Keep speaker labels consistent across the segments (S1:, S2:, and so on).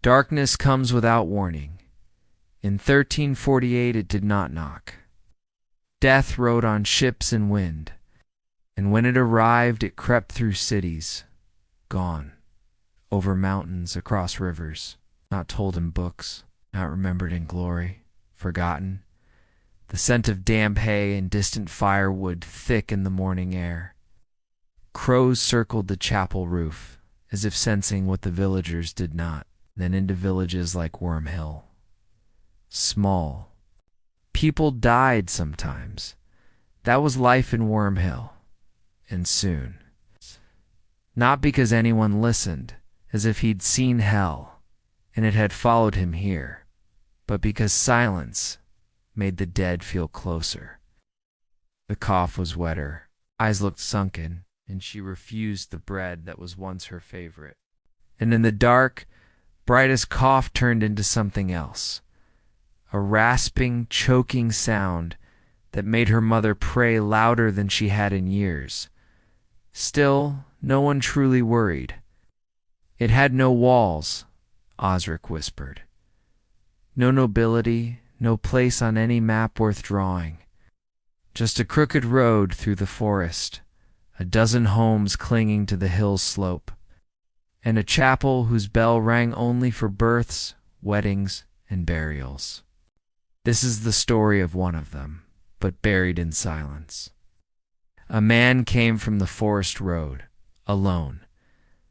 S1: Darkness comes without warning. In 1348 it did not knock. Death rode on ships and wind, and when it arrived it crept through cities, gone, over mountains, across rivers, not told in books, not remembered in glory, forgotten, the scent of damp hay and distant firewood thick in the morning air. Crows circled the chapel roof, as if sensing what the villagers did not, then into villages like Wyrmhill. Small. People died sometimes. That was life in Wyrmhill. And soon. Not because anyone listened, as if he'd seen hell, and it had followed him here, but because silence made the dead feel closer. The cough was wetter, eyes looked sunken, and she refused the bread that was once her favorite. And in the dark, brightest cough turned into something else. A rasping, choking sound that made her mother pray louder than she had in years. Still, no one truly worried. It had no walls, Osric whispered. No nobility, no place on any map worth drawing. Just a crooked road through the forest, a dozen homes clinging to the hill slope, and a chapel whose bell rang only for births, weddings, and burials. This is the story of one of them, but buried in silence. A man came from the forest road, alone.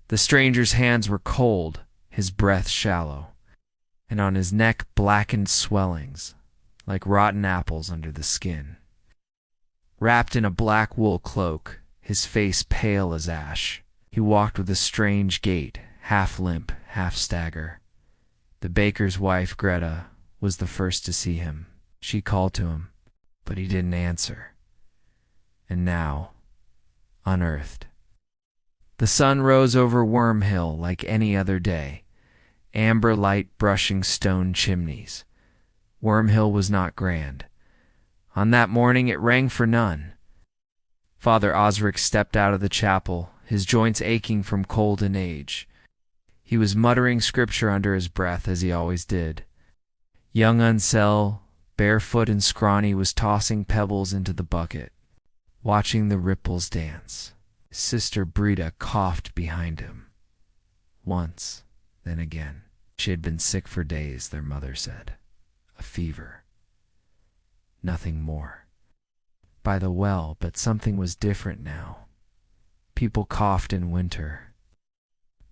S1: The stranger's hands were cold, his breath shallow, and on his neck blackened swellings, like rotten apples under the skin. Wrapped in a black wool cloak, his face pale as ash, he walked with a strange gait, half limp, half stagger. The baker's wife, Greta, was the first to see him. She called to him, but he didn't answer. And now, unearthed. The sun rose over Wyrmhill like any other day, amber light brushing stone chimneys. Wyrmhill was not grand. On that morning it rang for none. Father Osric stepped out of the chapel, his joints aching from cold and age. He was muttering scripture under his breath, as he always did. Young Ansel, barefoot and scrawny, was tossing pebbles into the bucket, watching the ripples dance. His sister Brita coughed behind him. Once, then again. She had been sick for days, their mother said. A fever. Nothing more. By the well, but something was different now. People coughed in winter.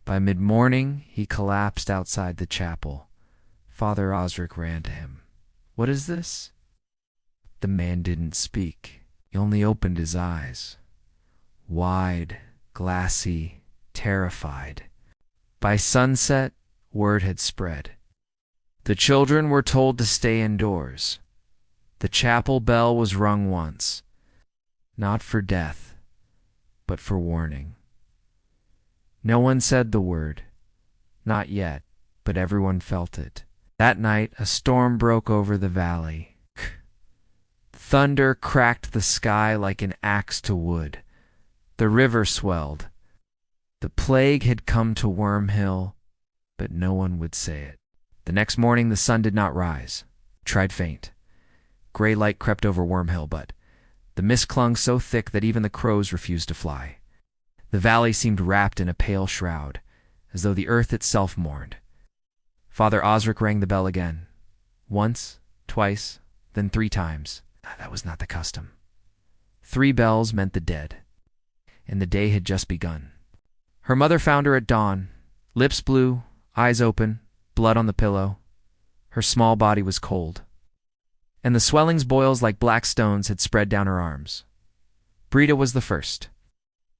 S1: By mid-morning, he collapsed outside the chapel. Father Osric ran to him. "What is this?" The man didn't speak. He only opened his eyes. Wide, glassy, terrified. By sunset, word had spread. The children were told to stay indoors. The chapel bell was rung once, not for death, but for warning. No one said the word, not yet, but everyone felt it. That night, a storm broke over the valley. Thunder cracked the sky like an axe to wood. The river swelled. The plague had come to Wyrmhill, but no one would say it. The next morning the sun did not rise. It tried faint. Gray light crept over Wyrmhill, but the mist clung so thick that even the crows refused to fly. The valley seemed wrapped in a pale shroud, as though the earth itself mourned. Father Osric rang the bell again. Once, twice, then 3 times. That was not the custom. 3 bells meant the dead, and the day had just begun. Her mother found her at dawn, lips blue, eyes open, blood on the pillow. Her small body was cold, and the swellings boils like black stones had spread down her arms. Brita was the first.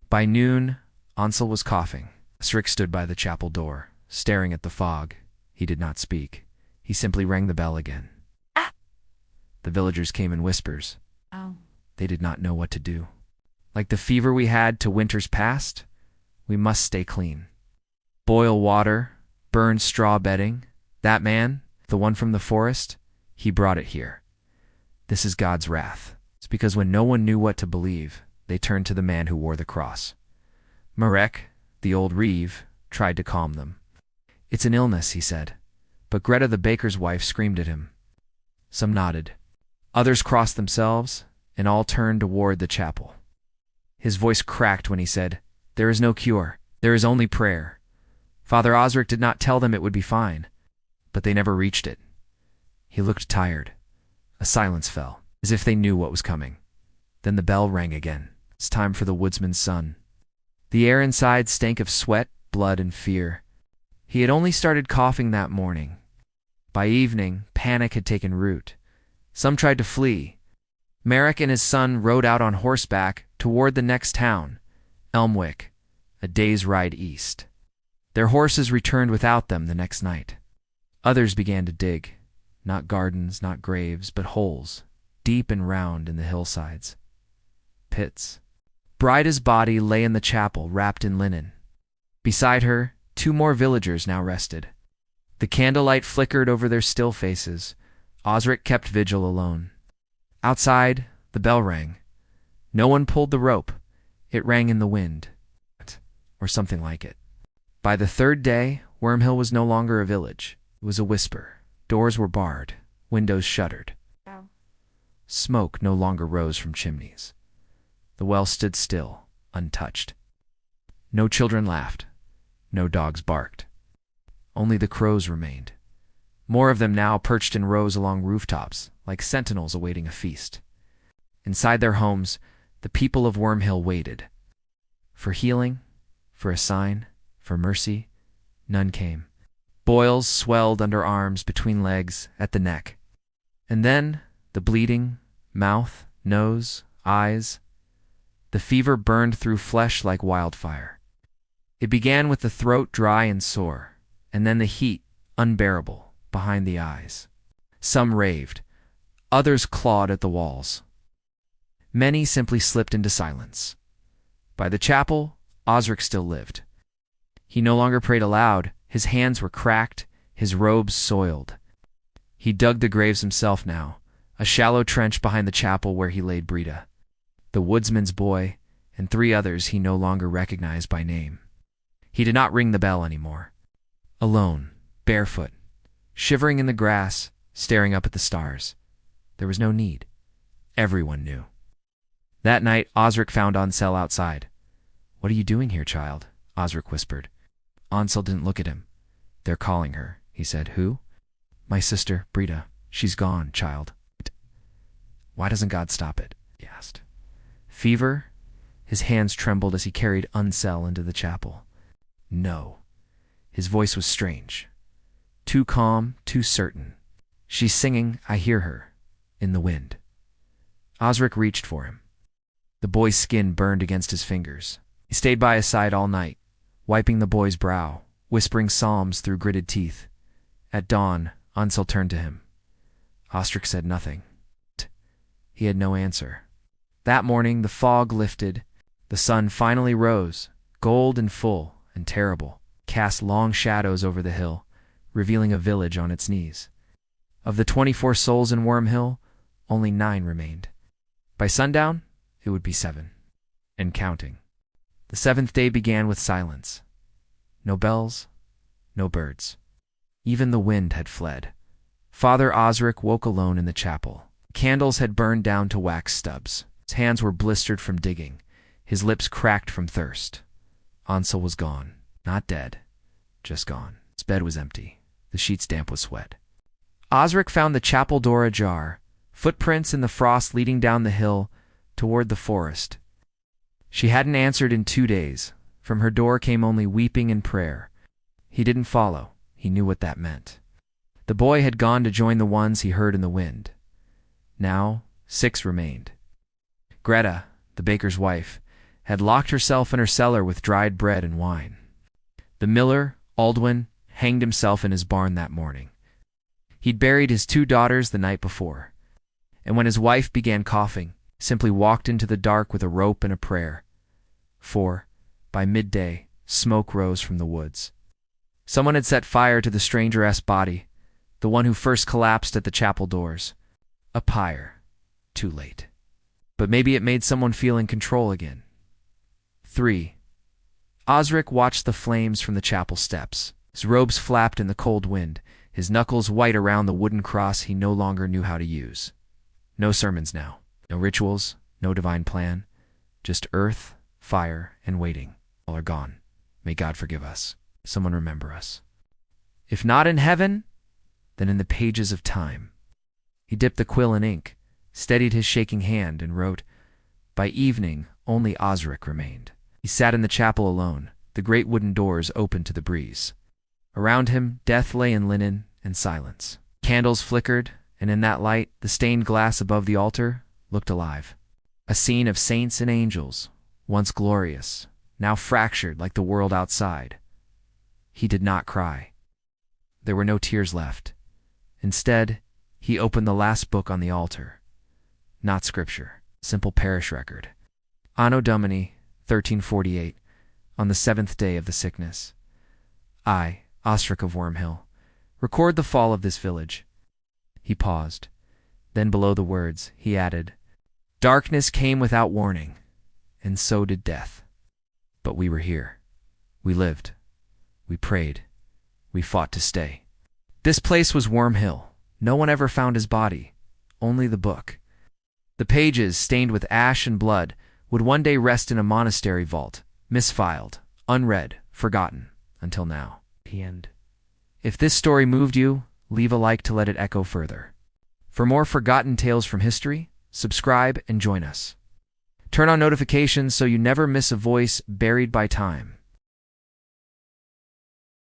S1: By noon, Ansel was coughing. Osric stood by the chapel door, staring at the fog. He did not speak. He simply rang the bell again. Ah! The villagers came in whispers.
S2: Oh.
S1: They did not know what to do. Like the fever we had to winters past, we must stay clean. Boil water, burn straw bedding. That man, the one from the forest, he brought it here. This is God's wrath. It's because when no one knew what to believe, they turned to the man who wore the cross. Marek, the old reeve, tried to calm them. "It's an illness," he said. But Greta, the baker's wife, screamed at him. Some nodded. Others crossed themselves, and all turned toward the chapel. His voice cracked when he said, "There is no cure. There is only prayer." Father Osric did not tell them it would be fine, but they never reached it. He looked tired. A silence fell, as if they knew what was coming. Then the bell rang again. It's time for the woodsman's son. The air inside stank of sweat, blood, and fear. He had only started coughing that morning. By evening, panic had taken root. Some tried to flee. Merrick and his son rode out on horseback toward the next town, Elmwick, a day's ride east. Their horses returned without them the next night. Others began to dig, not gardens, not graves, but holes, deep and round in the hillsides. Pits. Brida's body lay in the chapel, wrapped in linen. Beside her, 2 more villagers now rested. The candlelight flickered over their still faces. Osric kept vigil alone. Outside, the bell rang. No one pulled the rope. It rang in the wind, or something like it. By the 3rd day, Wyrmhill was no longer a village. It was a whisper. Doors were barred, windows shuttered. Smoke no longer rose from chimneys. The well stood still, untouched. No children laughed. No dogs barked. Only the crows remained. More of them now perched in rows along rooftops, like sentinels awaiting a feast. Inside their homes, the people of Wyrmhill waited. For healing, for a sign, for mercy, none came. Boils swelled under arms, between legs, at the neck. And then, the bleeding, mouth, nose, eyes. The fever burned through flesh like wildfire. It began with the throat dry and sore, and then the heat, unbearable, behind the eyes. Some raved. Others clawed at the walls. Many simply slipped into silence. By the chapel, Osric still lived. He no longer prayed aloud. His hands were cracked, his robes soiled. He dug the graves himself now, a shallow trench behind the chapel where he laid Brida, the woodsman's boy, and 3 others he no longer recognized by name. He did not ring the bell anymore. Alone, barefoot, shivering in the grass, staring up at the stars. There was no need. Everyone knew. That night, Osric found Ansel outside. "What are you doing here, child?" Osric whispered. Ansel didn't look at him. "They're calling her," he said. "Who?" "My sister, Brida. She's gone, child." "Why doesn't God stop it?" he asked. "Fever?" His hands trembled as he carried Ansel into the chapel. "No." His voice was strange. Too calm, too certain. "She's singing, I hear her, in the wind." Osric reached for him. The boy's skin burned against his fingers. He stayed by his side all night, wiping the boy's brow, whispering psalms through gritted teeth. At dawn, Ansel turned to him. Osric said nothing. He had no answer. That morning, the fog lifted. The sun finally rose, gold and full and terrible, cast long shadows over the hill, revealing a village on its knees. Of the 24 souls in Wyrmhill, only 9 remained. By sundown, it would be 7, and counting. The 7th day began with silence. No bells, no birds. Even the wind had fled. Father Osric woke alone in the chapel. Candles had burned down to wax stubs. His hands were blistered from digging. His lips cracked from thirst. Ansel was gone. Not dead, just gone. His bed was empty, the sheets damp with sweat. Osric found the chapel door ajar, footprints in the frost leading down the hill toward the forest. She hadn't answered in 2 days. From her door came only weeping and prayer. He didn't follow. He knew what that meant. The boy had gone to join the ones he heard in the wind. Now, 6 remained. Greta, the baker's wife, had locked herself in her cellar with dried bread and wine. The miller, Aldwin, hanged himself in his barn that morning. He'd buried his 2 daughters the night before, and when his wife began coughing, simply walked into the dark with a rope and a prayer. For, by midday, smoke rose from the woods. Someone had set fire to the strangeress body, the one who first collapsed at the chapel doors. A pyre. Too late. But maybe it made someone feel in control again. 3. Osric watched the flames from the chapel steps, His robes flapped in the cold wind, his knuckles white around the wooden cross he no longer knew how to use. No sermons now, no rituals, no divine plan, just earth, fire, and waiting. All are gone. May God forgive us. Someone remember us. If not in heaven, then in the pages of time. He dipped the quill in ink, steadied his shaking hand, and wrote. By evening, only Osric remained. He sat in the chapel alone, the great wooden doors open to the breeze. Around him, death lay in linen and silence. Candles flickered, and in that light, the stained glass above the altar looked alive. A scene of saints and angels, once glorious, now fractured like the world outside. He did not cry. There were no tears left. Instead, he opened the last book on the altar. Not scripture, simple parish record. Anno Domini, 1348, on the 7th day of the sickness. I, Osric of Wyrmhill, record the fall of this village. He paused. Then below the words, he added, Darkness came without warning, and so did death. But we were here. We lived. We prayed. We fought to stay. This place was Wyrmhill. No one ever found his body, only the book. The pages, stained with ash and blood, would one day rest in a monastery vault, misfiled, unread, forgotten, until now. The end. If this story moved you, leave a like to let it echo further. For more forgotten tales from history, subscribe and join us. Turn on notifications so you never miss a voice buried by time.